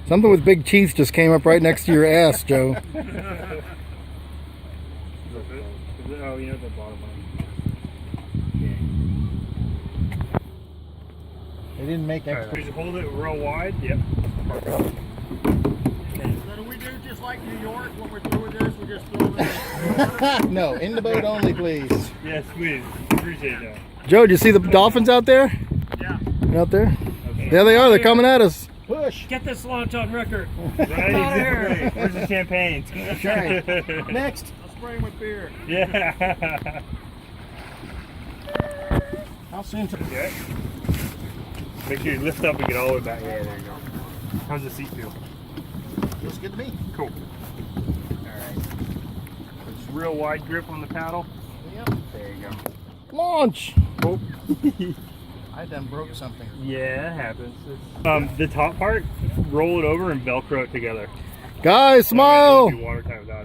Something with big teeth just came up right next to your ass, Joe. Oh, you know the bottom one. They didn't make Right, just hold it real wide. Yep. So do we do just like New York when we're through with this? We just throw it No, in the boat only, please. Yes, please. Appreciate that. Joe, do you see the dolphins out there? Yeah. Out there? Okay. There they are. They're coming at us. Push. Get this launch on record. Right, exactly. Where's the champagne? That's right. Next. I'll spray him with beer. Yeah. How soon? Okay. Make sure you lift up and get all the way back. Yeah, there you go. How's the seat feel? Feels good to me. Cool. Alright. It's real wide grip on the paddle. Yep. There you go. Launch. Oh. I done broke something. Yeah, it happens. The top part, roll it over and Velcro it together. Guys, smile. Do watertight without